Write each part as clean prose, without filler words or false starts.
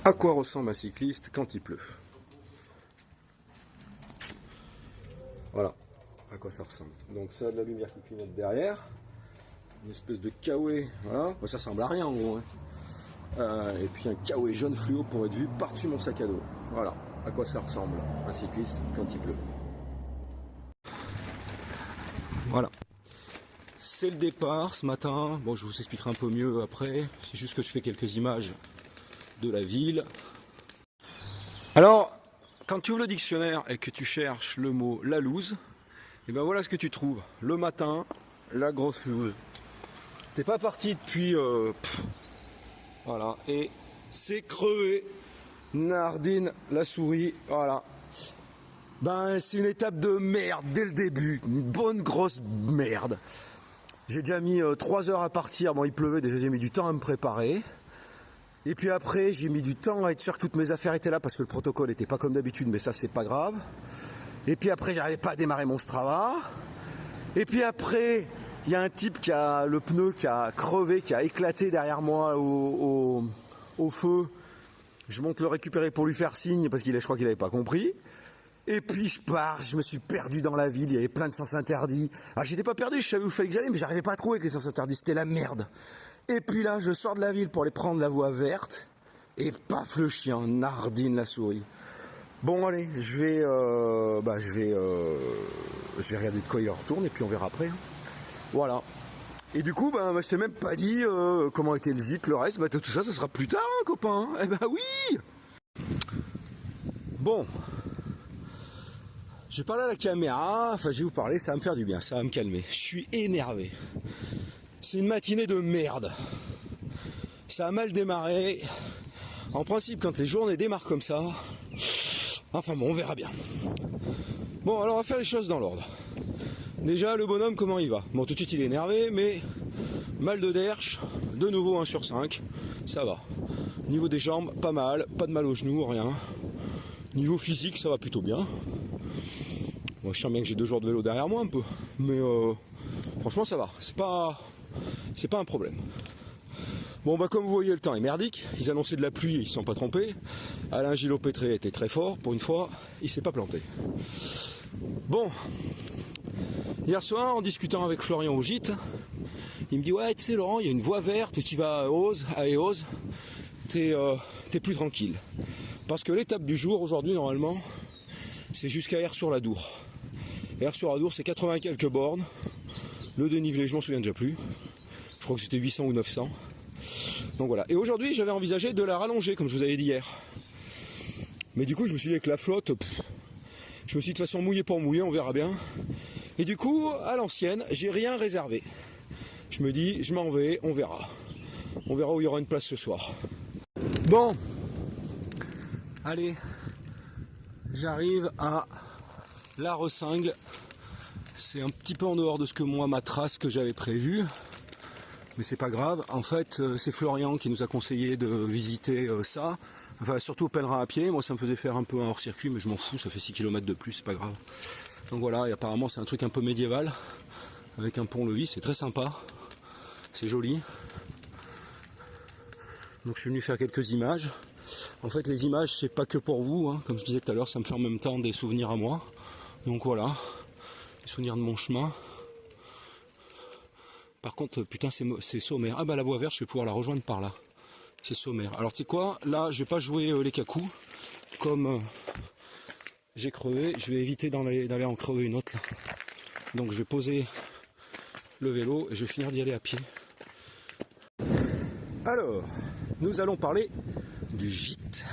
À quoi ressemble un cycliste quand il pleut? Voilà à quoi ça ressemble. Donc ça a de la lumière qui clignote derrière, une espèce de kawaii, voilà. Bon, ça ressemble à rien en gros. Et puis un kawaii jaune fluo pour être vu par-dessus mon sac à dos. Voilà à quoi ça ressemble un cycliste quand il pleut. Voilà. C'est le départ ce matin. Bon, je vous expliquerai un peu mieux après. C'est juste que je fais quelques images de la ville. Alors, quand tu ouvres le dictionnaire et que tu cherches le mot la loose, et ben voilà ce que tu trouves. Le matin, la grosse loose. T'es pas parti depuis... voilà. Et c'est crevé. Nardine, la souris, voilà. Ben, c'est une étape de merde dès le début. Une bonne grosse merde. J'ai déjà mis 3 heures à partir. Bon, il pleuvait, déjà j'ai mis du temps à me préparer. Et puis après, j'ai mis du temps à être sûr que toutes mes affaires étaient là parce que le protocole n'était pas comme d'habitude, mais ça, c'est pas grave. Et puis après, j'arrivais pas à démarrer mon Strava. Et puis après, il y a un type qui a le pneu qui a crevé, qui a éclaté derrière moi au feu. Je monte le récupérer pour lui faire signe parce je crois qu'il n'avait pas compris. Et puis je pars, je me suis perdu dans la ville, il y avait plein de sens interdits. Alors j'étais pas perdu, je savais où il fallait que j'allais, mais j'arrivais pas à trouver avec les sens interdits, c'était la merde. Et puis là, je sors de la ville pour aller prendre la voie verte, et paf le chien, nardine la souris. Bon allez, je vais regarder de quoi il retourne, et puis on verra après. Voilà. Et du coup, je t'ai même pas dit comment était le gîte, le reste, tout ça, ça sera plus tard, hein, copain. Eh ben oui. Bon. Je vais parler à la caméra, je vais vous parler, ça va me faire du bien, ça va me calmer. Je suis énervé. C'est une matinée de merde. Ça a mal démarré. En principe, quand les journées démarrent comme ça, enfin bon, on verra bien. Bon, alors on va faire les choses dans l'ordre. Déjà, le bonhomme, comment il va? Bon, tout de suite, il est énervé, mais mal de derche, de nouveau 1 sur 5, ça va. Niveau des jambes, pas mal, pas de mal aux genoux, rien. Niveau physique, ça va plutôt bien. Bon, je sens bien que j'ai 2 jours de vélo derrière moi un peu, mais franchement ça va, c'est pas un problème. Bon comme vous voyez, le temps est merdique, ils annonçaient de la pluie et ils ne se sont pas trompés. Alain Gillot-Pétré était très fort, pour une fois, il s'est pas planté. Bon, hier soir en discutant avec Florian au gîte, il me dit ouais tu sais Laurent, il y a une voie verte, tu vas à Eauze, t'es plus tranquille. Parce que l'étape du jour aujourd'hui normalement, c'est jusqu'à Aire-sur-la-Dour. Aire-sur-la-Dour, c'est 80 quelques bornes. Le dénivelé, je m'en souviens déjà plus. Je crois que c'était 800 ou 900. Donc voilà. Et aujourd'hui, j'avais envisagé de la rallonger, comme je vous avais dit hier. Mais du coup, je me suis dit avec la flotte, je me suis dit de toute façon mouillé pour mouiller, on verra bien. Et du coup, à l'ancienne, j'ai rien réservé. Je me dis, je m'en vais, on verra. On verra où il y aura une place ce soir. Bon. Allez. J'arrive à la Ressingle. C'est un petit peu en dehors de ce que moi, ma trace que j'avais prévue. Mais c'est pas grave. En fait, c'est Florian qui nous a conseillé de visiter ça. Enfin, surtout au pèlerin à pied. Moi, ça me faisait faire un peu un hors-circuit, mais je m'en fous. Ça fait 6 km de plus, c'est pas grave. Donc voilà, et apparemment, c'est un truc un peu médiéval. Avec un pont-levis, c'est très sympa. C'est joli. Donc je suis venu faire quelques images. En fait, les images, c'est pas que pour vous, hein. Comme je disais tout à l'heure, ça me fait en même temps des souvenirs à moi. Donc voilà, des souvenirs de mon chemin. Par contre, putain, c'est sommaire. Ah bah la voie verte, je vais pouvoir la rejoindre par là. C'est sommaire. Alors tu sais quoi, là, je vais pas jouer les cacous. Comme j'ai crevé, je vais éviter d'aller en crever une autre là. Donc je vais poser le vélo et je vais finir d'y aller à pied. Alors, nous allons parler du gîte.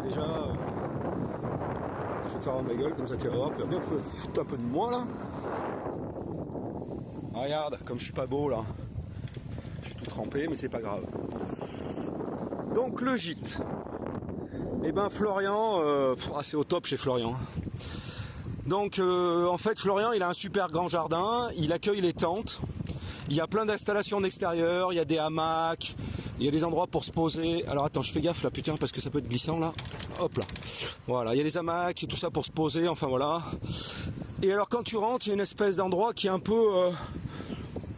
Déjà, je vais te faire ma gueule comme ça tu vas voir, puis bien foutre un peu de moi là. Regarde, comme je suis pas beau là. Je suis tout trempé, mais c'est pas grave. Donc le gîte. Et ben Florian, c'est au top chez Florian. Donc en fait Florian il a un super grand jardin, il accueille les tentes. Il y a plein d'installations en extérieur, il y a des hamacs, il y a des endroits pour se poser. Alors attends, je fais gaffe là, putain, parce que ça peut être glissant là. Hop là. Voilà, il y a les hamacs et tout ça pour se poser, enfin voilà. Et alors quand tu rentres, il y a une espèce d'endroit qui est un peu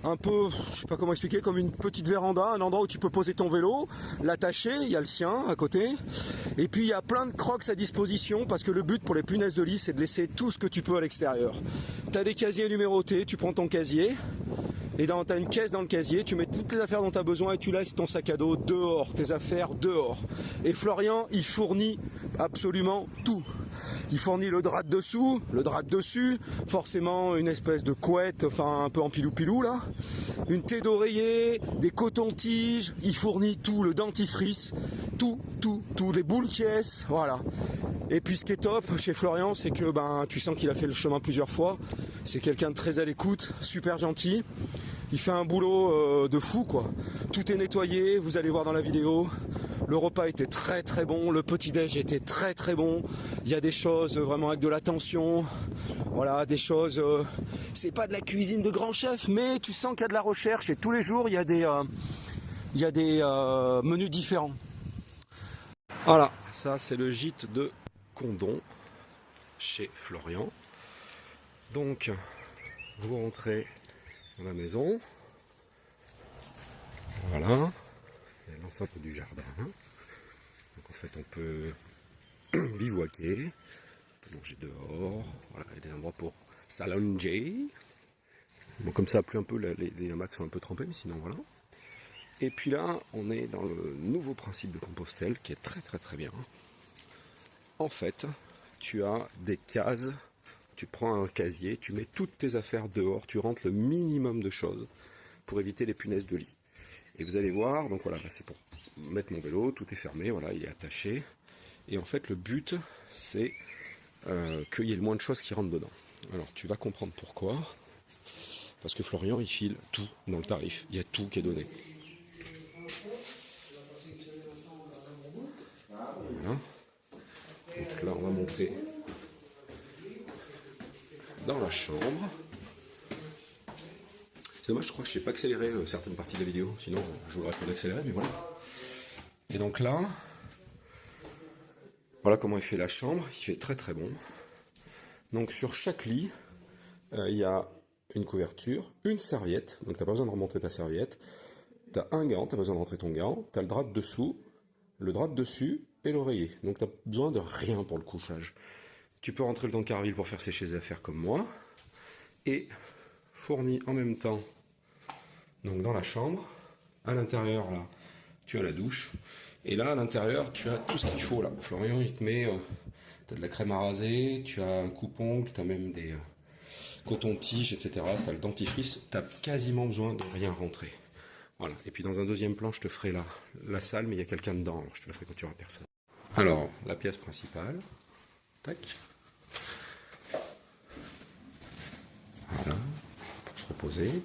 un peu, je sais pas comment expliquer, comme une petite véranda, un endroit où tu peux poser ton vélo, l'attacher, il y a le sien à côté. Et puis il y a plein de crocs à disposition parce que le but pour les punaises de lit, c'est de laisser tout ce que tu peux à l'extérieur. Tu as des casiers numérotés, tu prends ton casier. Et tu as une caisse dans le casier, tu mets toutes les affaires dont tu as besoin et tu laisses ton sac à dos dehors, tes affaires dehors. Et Florian, il fournit absolument tout. Il fournit le drap de dessous, le drap de dessus, forcément une espèce de couette, enfin un peu en pilou-pilou là, une thé d'oreiller, des cotons-tiges, il fournit tout, le dentifrice, tout, les boules caisses, voilà. Et puis ce qui est top chez Florian, c'est que tu sens qu'il a fait le chemin plusieurs fois. C'est quelqu'un de très à l'écoute, super gentil. Il fait un boulot de fou quoi. Tout est nettoyé, vous allez voir dans la vidéo. Le repas était très très bon, le petit-déj était très très bon. Il y a des choses vraiment avec de l'attention. Voilà, des choses... c'est pas de la cuisine de grand chef, mais tu sens qu'il y a de la recherche et tous les jours il y a des menus différents. Voilà, ça c'est le gîte de Condon chez Florian. Donc, vous rentrez dans la maison. Voilà. Il y a l'enceinte du jardin. Donc en fait on peut bivouaquer, on peut manger dehors. Voilà, il y a des endroits pour s'allonger. Bon, comme ça a plu un peu, les hamacs sont un peu trempés, mais sinon voilà. Et puis là, on est dans le nouveau principe de Compostelle qui est très très très bien. En fait, tu as des cases, tu prends un casier, tu mets toutes tes affaires dehors, tu rentres le minimum de choses pour éviter les punaises de lit. Et vous allez voir, donc voilà, là c'est pour mettre mon vélo, tout est fermé, voilà, il est attaché. Et en fait, le but, c'est qu'il y ait le moins de choses qui rentrent dedans. Alors, tu vas comprendre pourquoi. Parce que Florian, il file tout dans le tarif. Il y a tout qui est donné. Voilà. Donc là, on va monter dans la chambre. C'est dommage, je crois que je ne sais pas accélérer certaines parties de la vidéo. Sinon, je vous l'aurais pas accéléré, mais voilà. Et donc là, voilà comment il fait la chambre. Il fait très très bon. Donc sur chaque lit, il y a une couverture, une serviette. Donc tu n'as pas besoin de remonter ta serviette. Tu as un gant, tu as besoin de rentrer ton gant. Tu as le drap de dessous, le drap de dessus et l'oreiller. Donc tu n'as besoin de rien pour le couchage. Tu peux rentrer le temps de Caraville pour faire sécher ses affaires comme moi. Et fourni en même temps, donc dans la chambre, à l'intérieur là, tu as la douche. Et là, à l'intérieur, tu as tout ce qu'il faut là. Florian, il te met, tu as de la crème à raser, tu as un coupe-ongle, tu as même des cotons-tiges, etc. Tu as le dentifrice, tu as quasiment besoin de rien rentrer. Voilà. Et puis dans un deuxième plan, je te ferai la salle, mais il y a quelqu'un dedans, alors je te la ferai quand tu auras personne. Alors, la pièce principale. Tac. Voilà, pour se reposer.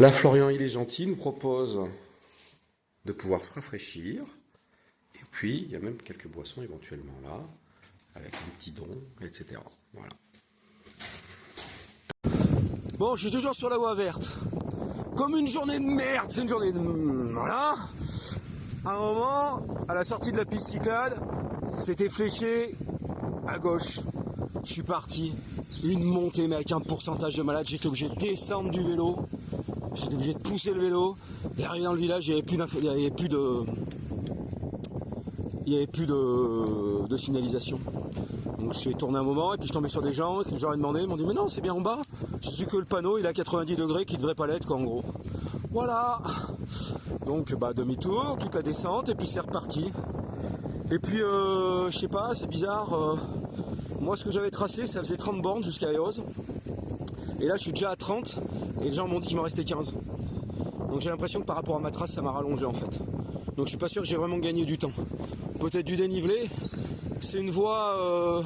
Là, Florian, il est gentil, il nous propose de pouvoir se rafraîchir. Et puis, il y a même quelques boissons éventuellement là, avec un petit don, etc. Voilà. Bon, je suis toujours sur la voie verte. Comme une journée de merde, c'est une journée de... Voilà. À un moment, à la sortie de la piste cyclade, c'était fléché à gauche. Je suis parti. Une montée, mais avec un pourcentage de malades. J'étais obligé de descendre du vélo. J'étais obligé de pousser le vélo. Et arrivé dans le village, il n'y avait plus de signalisation. Donc je suis tourné un moment et puis je tombais sur des gens qui j'aurais demandé, ils m'ont dit mais non c'est bien en bas. Je suis que le panneau il est à 90 degrés qui ne devrait pas l'être quoi en gros. Voilà. Donc demi-tour, toute la descente et puis c'est reparti. Et puis je sais pas, c'est bizarre. Moi ce que j'avais tracé ça faisait 30 bornes jusqu'à Eos. Et là je suis déjà à 30 et les gens m'ont dit qu'il m'en restait 15. Donc j'ai l'impression que par rapport à ma trace ça m'a rallongé en fait. Donc je suis pas sûr que j'ai vraiment gagné du temps. Peut-être du dénivelé. C'est une voie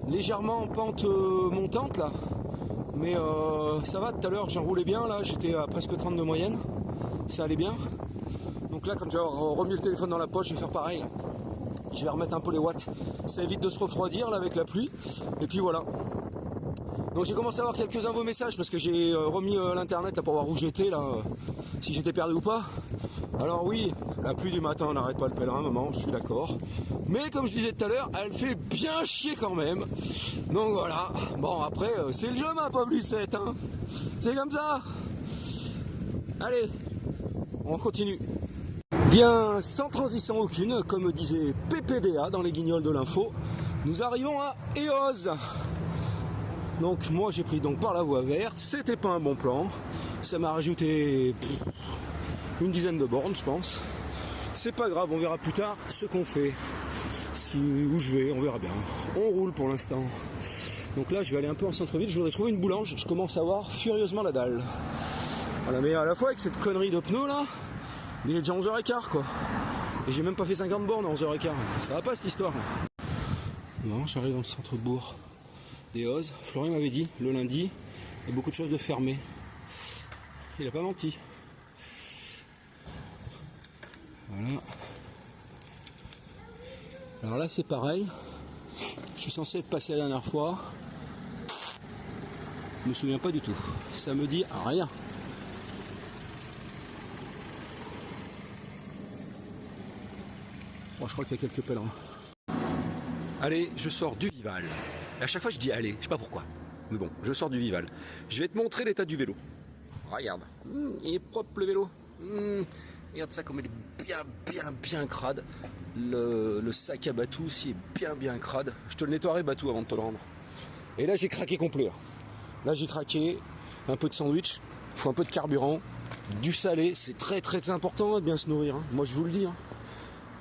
légèrement en pente montante là. Mais ça va, tout à l'heure j'en roulais bien là, j'étais à presque 30 de moyenne. Ça allait bien. Donc là quand j'ai remis le téléphone dans la poche, je vais faire pareil. Je vais remettre un peu les watts. Ça évite de se refroidir là avec la pluie. Et puis voilà. Donc j'ai commencé à avoir quelques-uns vos messages parce que j'ai remis l'internet là pour voir où j'étais là, si j'étais perdu ou pas. Alors oui, la pluie du matin, on n'arrête pas le pèlerin, maman, je suis d'accord. Mais comme je disais tout à l'heure, elle fait bien chier quand même. Donc voilà. Bon après, c'est le jeu ma pauvre Lucette, hein. C'est comme ça. Allez, on continue. Bien, sans transition aucune, comme disait PPDA dans les guignols de l'info, nous arrivons à Eoz. Donc moi j'ai pris donc par la voie verte, c'était pas un bon plan, ça m'a rajouté une dizaine de bornes je pense. C'est pas grave, on verra plus tard ce qu'on fait, où je vais, on verra bien. On roule pour l'instant. Donc là je vais aller un peu en centre-ville, je voudrais trouver une boulange, je commence à avoir furieusement la dalle. Voilà, mais à la fois avec cette connerie de pneus là, il est déjà 11h15 quoi. Et j'ai même pas fait 50 bornes à 11h15, ça va pas cette histoire. Non, j'arrive dans le centre-bourg d'Eoz. Florian m'avait dit le lundi, il y a beaucoup de choses de fermées. Il a pas menti. Voilà. Alors là c'est pareil. Je suis censé être passé la dernière fois. Je me souviens pas du tout. Ça me dit rien. Bon, je crois qu'il y a quelques pèlerins. Allez, je sors du Vival. Et à chaque fois je dis allez, je sais pas pourquoi. Mais bon, je sors du Vival. Je vais te montrer l'état du vélo. Regarde, il est propre le vélo. Regarde ça comme il est bien crade. Le sac à Batou aussi est bien crade. Je te le nettoierai Batou avant de te le rendre. Et là j'ai craqué complet. Là j'ai craqué. Un peu de sandwich, il faut un peu de carburant, du salé, c'est très important de bien se nourrir. Hein. Moi je vous le dis. Hein.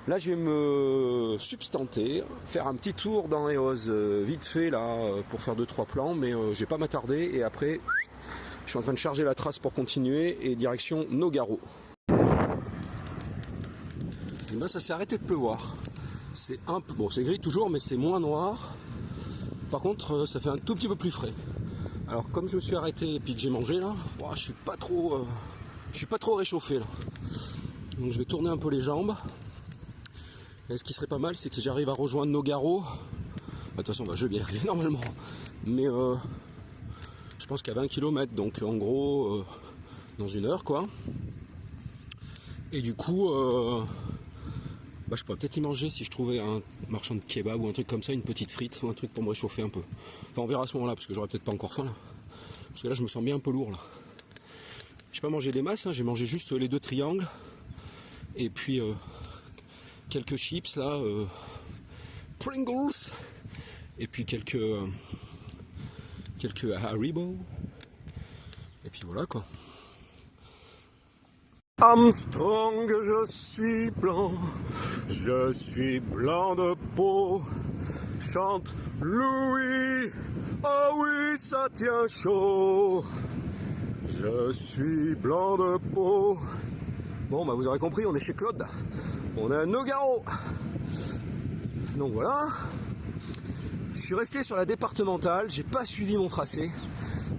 Là je vais me substanter, faire un petit tour dans Eoz vite fait là pour faire 2-3 plans, mais je vais pas m'attarder et après je suis en train de charger la trace pour continuer et direction Nogaro. Et ben ça s'est arrêté de pleuvoir. C'est un peu bon, c'est gris toujours, mais c'est moins noir. Par contre, ça fait un tout petit peu plus frais. Alors comme je me suis arrêté et puis que j'ai mangé là, je suis pas trop réchauffé là. Donc je vais tourner un peu les jambes. Et ce qui serait pas mal, c'est que j'arrive à rejoindre Nogaro. De toute façon, je vais bien y arriver normalement. Mais je pense qu'à 20 km, donc en gros, dans 1 heure quoi. Et du coup, je pourrais peut-être y manger si je trouvais un marchand de kebab ou un truc comme ça, une petite frite ou un truc pour me réchauffer un peu. Enfin, on verra à ce moment-là, parce que j'aurais peut-être pas encore faim là. Parce que là, je me sens bien un peu lourd là. J'ai pas mangé des masses, hein, j'ai mangé juste les 2 triangles. Et puis quelques chips là, Pringles. Et puis quelques Haribo. Et puis voilà quoi. Armstrong, je suis blanc de peau, chante Louis, oh oui ça tient chaud, je suis blanc de peau. Bon vous aurez compris, on est chez Claude, on est à Nogaro. Donc voilà, je suis resté sur la départementale, j'ai pas suivi mon tracé.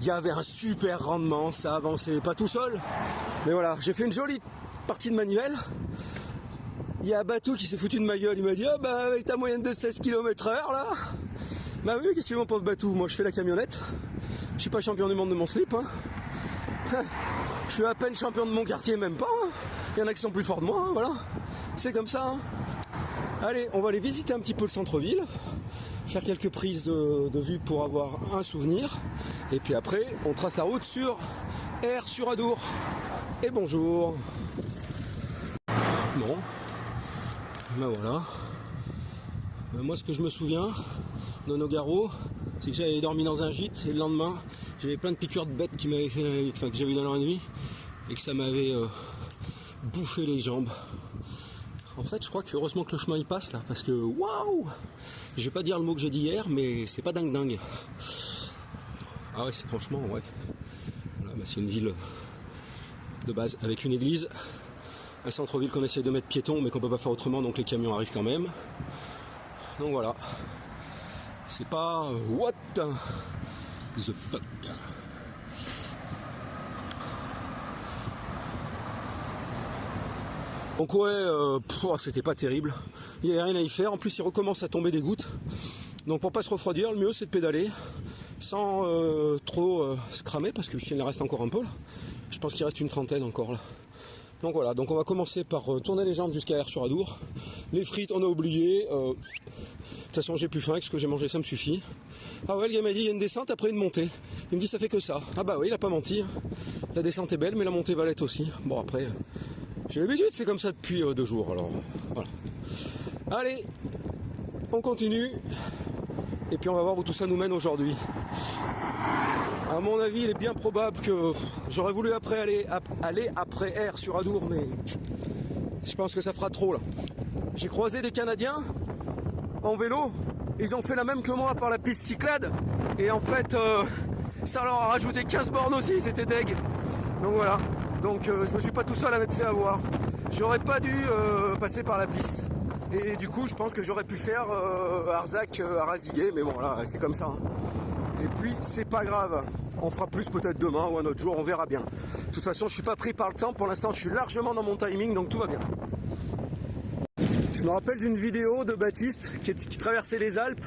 Il y avait un super rendement, ça avançait pas tout seul. Mais voilà, j'ai fait une jolie partie de manivelle. Il y a Batou qui s'est foutu de ma gueule, il m'a dit avec ta moyenne de 16 km/h là. Bah oui, qu'est-ce que tu veux mon pauvre Batou, moi je fais la camionnette. Je suis pas champion du monde de mon slip. Hein. Je suis à peine champion de mon quartier, même pas. Hein. Il y en a qui sont plus forts de moi, hein, voilà. C'est comme ça. Hein. Allez, on va aller visiter un petit peu le centre-ville. Faire quelques prises de vue pour avoir un souvenir. Et puis après, on trace la route sur Aire-sur-Adour. Et bonjour. Bon. Voilà. Moi, ce que je me souviens de Nogaro, c'est que j'avais dormi dans un gîte et le lendemain, j'avais plein de piqûres de bêtes qui m'avaient fait, que j'avais eu dans la nuit et que ça m'avait bouffé les jambes. En fait, je crois que heureusement que le chemin il passe là, parce que waouh! Je vais pas dire le mot que j'ai dit hier, mais c'est pas dingue. Ah ouais, c'est franchement, ouais. Voilà, c'est une ville de base avec une église, un centre-ville qu'on essaie de mettre piéton, mais qu'on peut pas faire autrement, donc les camions arrivent quand même. Donc voilà. C'est pas what the fuck. Donc ouais, c'était pas terrible. Il n'y avait rien à y faire. En plus, il recommence à tomber des gouttes. Donc pour pas se refroidir, le mieux c'est de pédaler sans trop se cramer, parce qu'il en reste encore un peu là. Je pense qu'il reste une trentaine encore là. Donc voilà, donc on va commencer par tourner les jambes jusqu'à Aire-sur-Adour. Les frites, on a oublié. De toute façon, j'ai plus faim, avec ce que j'ai mangé, ça me suffit. Ah ouais, le gars m'a dit il y a une descente après une montée. Il me dit ça fait que ça. Ah bah oui, il a pas menti. La descente est belle, mais la montée va l'être aussi. Bon après, j'ai l'habitude, c'est comme ça depuis 2 jours. Alors voilà. Allez, on continue. Et puis on va voir où tout ça nous mène aujourd'hui. À mon avis, il est bien probable que j'aurais voulu aller après R sur Adour, mais je pense que ça fera trop là. J'ai croisé des Canadiens en vélo, ils ont fait la même que moi par la piste Cyclade, et en fait ça leur a rajouté 15 bornes aussi, c'était deg. Donc voilà, donc je me suis pas tout seul à m'être fait avoir. J'aurais pas dû passer par la piste, et du coup je pense que j'aurais pu faire Arzac à Raziguet, mais bon là c'est comme ça. Hein. Et puis c'est pas grave, on fera plus peut-être demain ou un autre jour, on verra bien. De toute façon je suis pas pris par le temps, pour l'instant je suis largement dans mon timing, donc tout va bien. Je me rappelle d'une vidéo de Baptiste qui traversait les Alpes,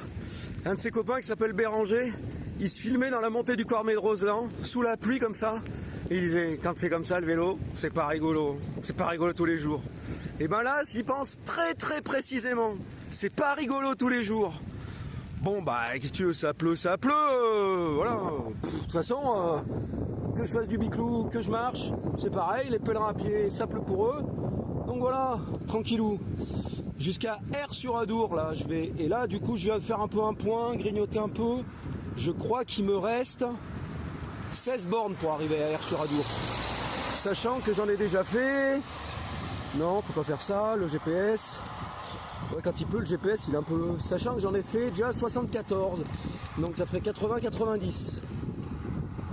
un de ses copains qui s'appelle Béranger, il se filmait dans la montée du Cormet de Roseland, sous la pluie comme ça, et il disait quand c'est comme ça le vélo, c'est pas rigolo tous les jours. Et ben là j'y pense très très précisément, c'est pas rigolo tous les jours. Bon bah qu'est-ce que tu veux, ça pleut, voilà. De toute façon, que je fasse du biclou, que je marche, c'est pareil, les pèlerins à pied, ça pleut pour eux. Donc voilà, tranquillou. Jusqu'à R sur Adour, là je vais. Et là du coup je viens de faire un peu un point, grignoter un peu. Je crois qu'il me reste 16 bornes pour arriver à R sur Adour. Sachant que j'en ai déjà fait. Non, faut pas faire ça, le GPS. Ouais, quand il pleut, le GPS il est un peu. Sachant que j'en ai fait déjà 74. Donc ça ferait 80-90.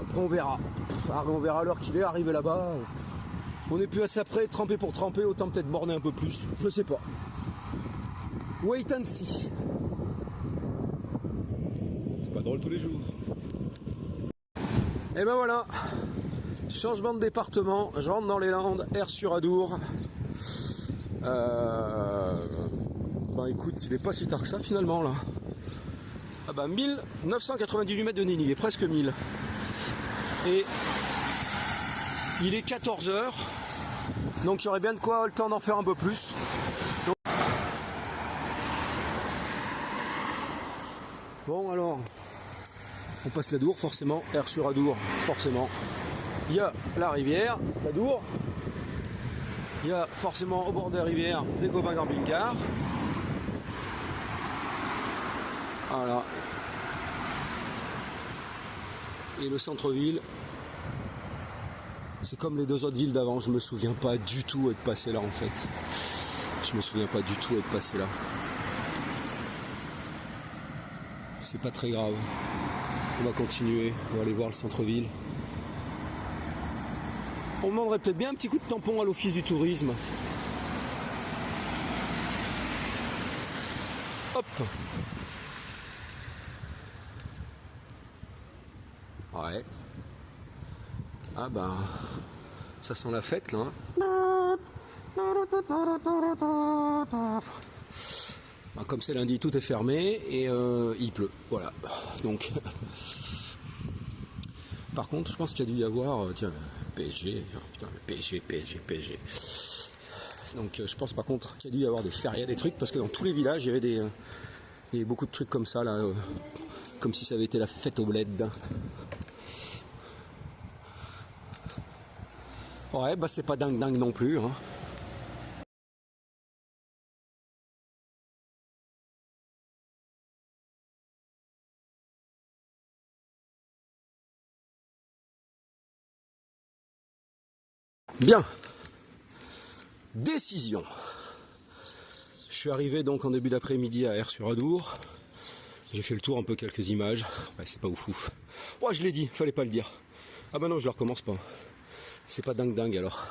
Après on verra. On verra l'heure qu'il est, arrivé là-bas. On n'est plus assez près, tremper pour tremper, autant peut-être borner un peu plus. Je sais pas. Wait and see. C'est pas drôle tous les jours. Et ben voilà. Changement de département. Je rentre dans les Landes, R sur Adour. Ben écoute, il est pas si tard que ça finalement là. Ah bah 1998 mètres de dénivelé, presque 1000. Et il est 14 h. Donc il y aurait bien de quoi le temps d'en faire un peu plus. Donc... Bon alors, on passe l'Adour forcément, R sur Adour forcément. Il y a la rivière, l'Adour. Il y a forcément au bord de la rivière des copains camping-car. Voilà. Et le centre-ville, c'est comme les 2 autres villes d'avant, je me souviens pas du tout être passé là en fait. Je me souviens pas du tout être passé là. C'est pas très grave. On va continuer, on va aller voir le centre-ville. On demanderait peut-être bien un petit coup de tampon à l'office du tourisme. Hop. Ouais. Ah ben, ça sent la fête là. Hein. Ben, comme c'est lundi, tout est fermé et il pleut. Voilà. Donc, par contre, je pense qu'il y a dû y avoir, tiens, PSG. Oh, putain, PSG. Donc, je pense par contre qu'il y a dû y avoir des férias, des trucs, parce que dans tous les villages, il y avait beaucoup de trucs comme ça là, comme si ça avait été la fête au bled. Ouais, bah c'est pas dingue non plus. Hein. Bien. Décision. Je suis arrivé donc en début d'après-midi à R sur Adour. J'ai fait le tour, un peu quelques images. Ouais, c'est pas ouf. Ouais, je l'ai dit, fallait pas le dire. Ah bah non, je le recommence pas. C'est pas dingue alors.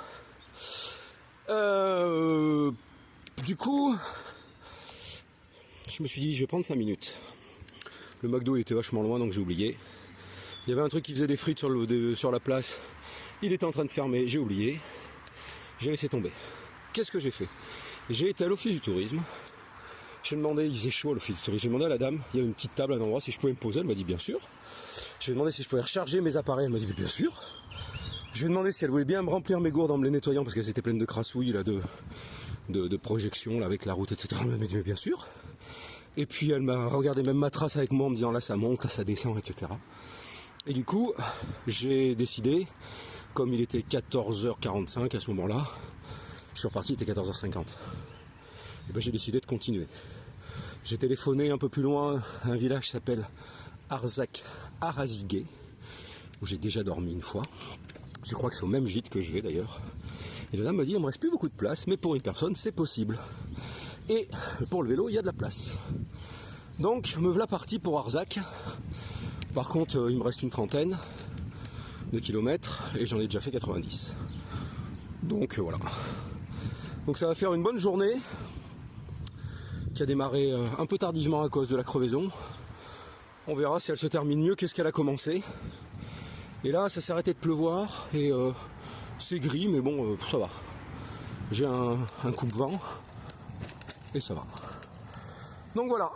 Du coup, je me suis dit, je vais prendre 5 minutes. Le McDo il était vachement loin, donc j'ai oublié. Il y avait un truc qui faisait des frites sur la place. Il était en train de fermer, j'ai oublié. J'ai laissé tomber. Qu'est-ce que j'ai fait? J'ai été à l'office du tourisme. J'ai demandé, il faisait chaud à l'office du tourisme. J'ai demandé à la dame, il y avait une petite table à un endroit, si je pouvais me poser. Elle m'a dit bien sûr. Je lui ai demandé si je pouvais recharger mes appareils. Elle m'a dit bien sûr. Je lui ai demandé si elle voulait bien me remplir mes gourdes en me les nettoyant parce qu'elles étaient pleines de crassouilles là, de projections là, avec la route, etc. Elle m'a dit mais bien sûr. Et puis elle m'a regardé même ma trace avec moi en me disant là ça monte, là ça descend, etc. Et du coup, j'ai décidé, comme il était 14h45 à ce moment-là, je suis reparti, il était 14h50. Et ben j'ai décidé de continuer. J'ai téléphoné un peu plus loin à un village qui s'appelle Arzak Arazigué, où j'ai déjà dormi une fois. Je crois que c'est au même gîte que je vais d'ailleurs. Et la dame me dit, il me reste plus beaucoup de place, mais pour une personne, c'est possible. Et pour le vélo, il y a de la place. Donc, me voilà parti pour Arzak. Par contre, il me reste une trentaine de kilomètres et j'en ai déjà fait 90. Donc, voilà. Donc, ça va faire une bonne journée qui a démarré un peu tardivement à cause de la crevaison. On verra si elle se termine mieux qu'est-ce qu'elle a commencé. Et là, ça s'est arrêté de pleuvoir et c'est gris, mais bon, ça va. J'ai un coupe-vent et ça va. Donc voilà.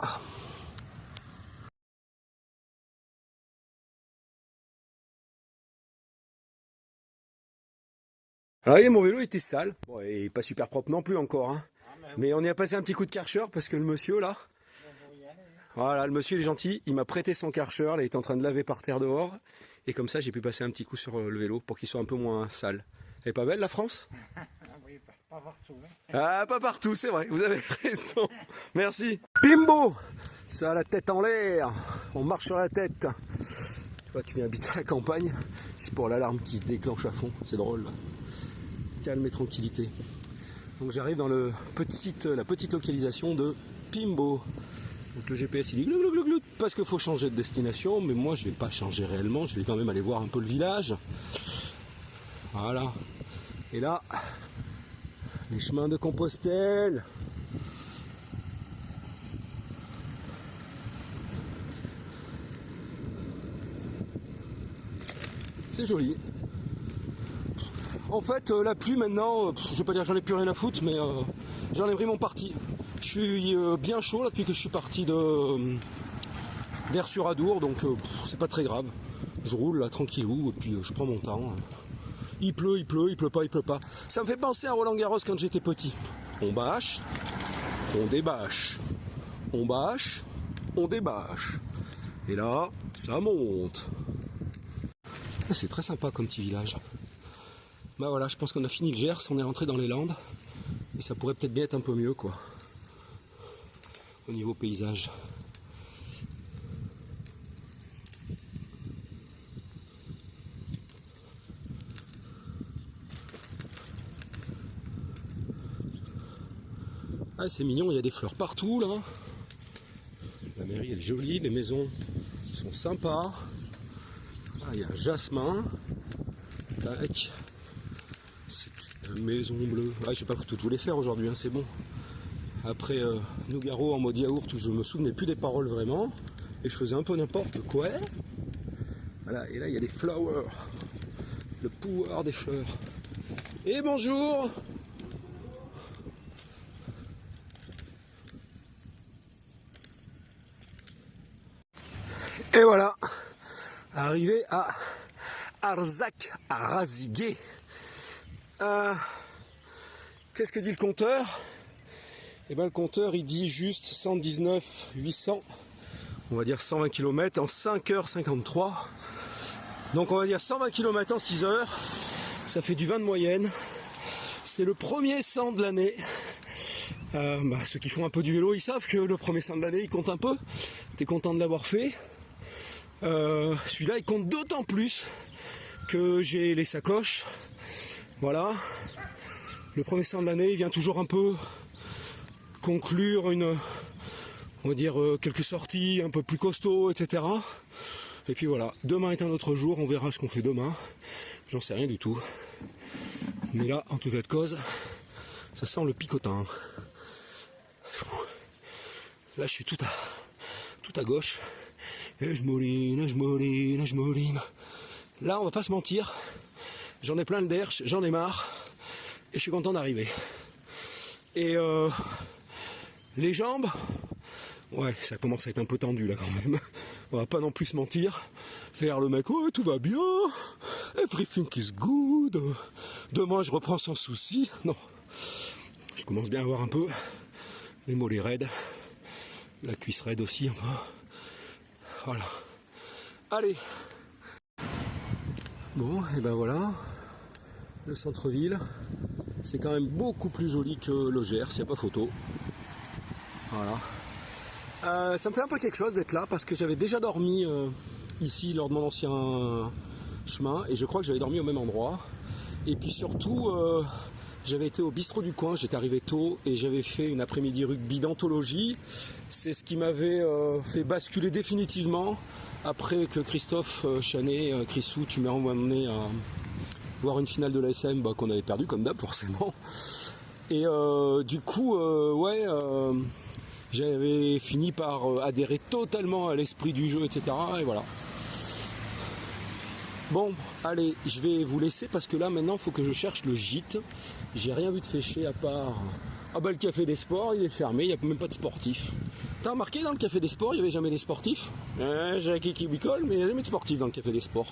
Alors, mon vélo était sale. Bon, et pas super propre non plus encore. Hein. Mais on y a passé un petit coup de Karcher parce que le monsieur là. Voilà, le monsieur il est gentil. Il m'a prêté son Karcher. Il est en train de laver par terre dehors. Et comme ça, j'ai pu passer un petit coup sur le vélo pour qu'il soit un peu moins sale. Elle est pas belle la France? Oui, pas partout. Hein. Ah, pas partout, c'est vrai, vous avez raison. Merci. Pimbo! Ça a la tête en l'air. On marche sur la tête. Tu vois, tu viens habiter à la campagne. C'est pour l'alarme qui se déclenche à fond. C'est drôle. Calme et tranquillité. Donc j'arrive dans la petite localisation de Pimbo. Donc le GPS il dit glou, glou, glou, glou, parce qu'il faut changer de destination, mais moi je vais pas changer réellement, je vais quand même aller voir un peu le village. Voilà. Et là, les chemins de Compostelle. C'est joli. En fait, la pluie maintenant, je vais pas dire j'en ai plus rien à foutre, mais j'en ai pris mon parti. Je suis bien chaud là depuis que je suis parti d'Air-sur-Adour, donc c'est pas très grave. Je roule là tranquillou et puis je prends mon temps. Il pleut, il pleut, il pleut pas, il pleut pas. Ça me fait penser à Roland Garros quand j'étais petit. On bâche, on débâche. On bâche, on débâche. Et là, ça monte. Ah, c'est très sympa comme petit village. Bah voilà, je pense qu'on a fini le Gers, on est rentré dans les Landes. Et ça pourrait peut-être bien être un peu mieux quoi. Au niveau paysage. Ah, c'est mignon, il y a des fleurs partout là. La mairie elle est jolie, les maisons sont sympas. Ah, il y a un jasmin. Tac. C'est une maison bleue. Ah, je sais pas toutes vous les faire aujourd'hui, hein, c'est bon. Après Nougaro en mode yaourt où je me souvenais plus des paroles vraiment. Et je faisais un peu n'importe quoi. Voilà, et là il y a des flowers. Le pouvoir des fleurs. Et bonjour! Et voilà, arrivé à Arzak Arazigué. Qu'est-ce que dit le compteur? Eh bien le compteur il dit juste 119 800, on va dire 120 km en 5h53. Donc on va dire 120 km en 6 heures, ça fait du 20 de moyenne. C'est le premier 100 de l'année. Ceux qui font un peu du vélo, ils savent que le premier 100 de l'année, il compte un peu. T'es content de l'avoir fait. Celui-là, il compte d'autant plus que j'ai les sacoches. Voilà. Le premier 100 de l'année, il vient toujours un peu conclure on va dire, quelques sorties un peu plus costauds, etc. Et puis voilà, demain est un autre jour, on verra ce qu'on fait demain. J'en sais rien du tout. Mais là, en tout état de cause, ça sent le picotin. Là, je suis tout à gauche. Et je mouline, je mouline, je mouline. Là, on va pas se mentir. J'en ai plein le derche, j'en ai marre. Et je suis content d'arriver. Et les jambes, ouais, ça commence à être un peu tendu là quand même. On va pas non plus se mentir. Faire le mec, ouais, tout va bien. Everything is good. Demain, je reprends sans souci. Non. Je commence bien à avoir un peu les mollets raides. La cuisse raide aussi un peu. Voilà. Allez. Bon, et ben voilà, le centre-ville, c'est quand même beaucoup plus joli que le Gers, il n'y a pas photo. Voilà. Ça me fait un peu quelque chose d'être là parce que j'avais déjà dormi ici lors de mon ancien chemin et je crois que j'avais dormi au même endroit. Et puis surtout, j'avais été au bistrot du coin, j'étais arrivé tôt et j'avais fait une après-midi rugby d'anthologie. C'est ce qui m'avait fait basculer définitivement après que Christophe Chanet, Chrisou, tu m'as emmené à voir une finale de l'ASM qu'on avait perdu comme d'hab forcément. Et du coup, j'avais fini par adhérer totalement à l'esprit du jeu, etc. Et voilà. Bon, allez, je vais vous laisser parce que là maintenant il faut que je cherche le gîte. J'ai rien vu de féché à part... Ah bah le café des sports, il est fermé, il n'y a même pas de sportifs. T'as remarqué dans le café des sports, il n'y avait jamais des sportifs? J'ai qui bricole, mais il n'y a jamais de sportifs dans le café des sports.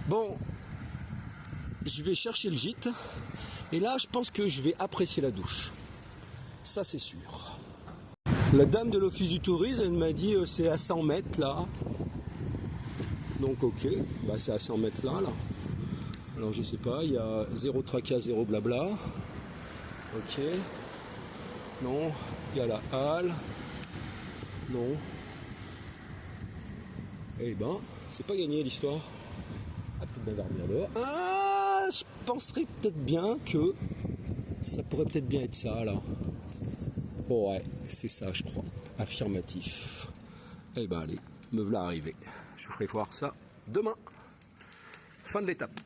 Bon, je vais chercher le gîte. Et là, je pense que je vais apprécier la douche. Ça, c'est sûr. La dame de l'office du tourisme, elle m'a dit c'est à 100 mètres là. Donc ok, bah c'est à 100 mètres là. Alors je sais pas, il y a 0 tracas, 0 blabla. Ok. Non, il y a la halle. Non. Eh ben, c'est pas gagné l'histoire. Ah, peut-être bien dormir dehors. Ah, je penserais peut-être bien que ça pourrait peut-être bien être ça là. Oh ouais, c'est ça je crois. Affirmatif. Eh ben allez, me voilà arrivé. Je vous ferai voir ça demain. Fin de l'étape.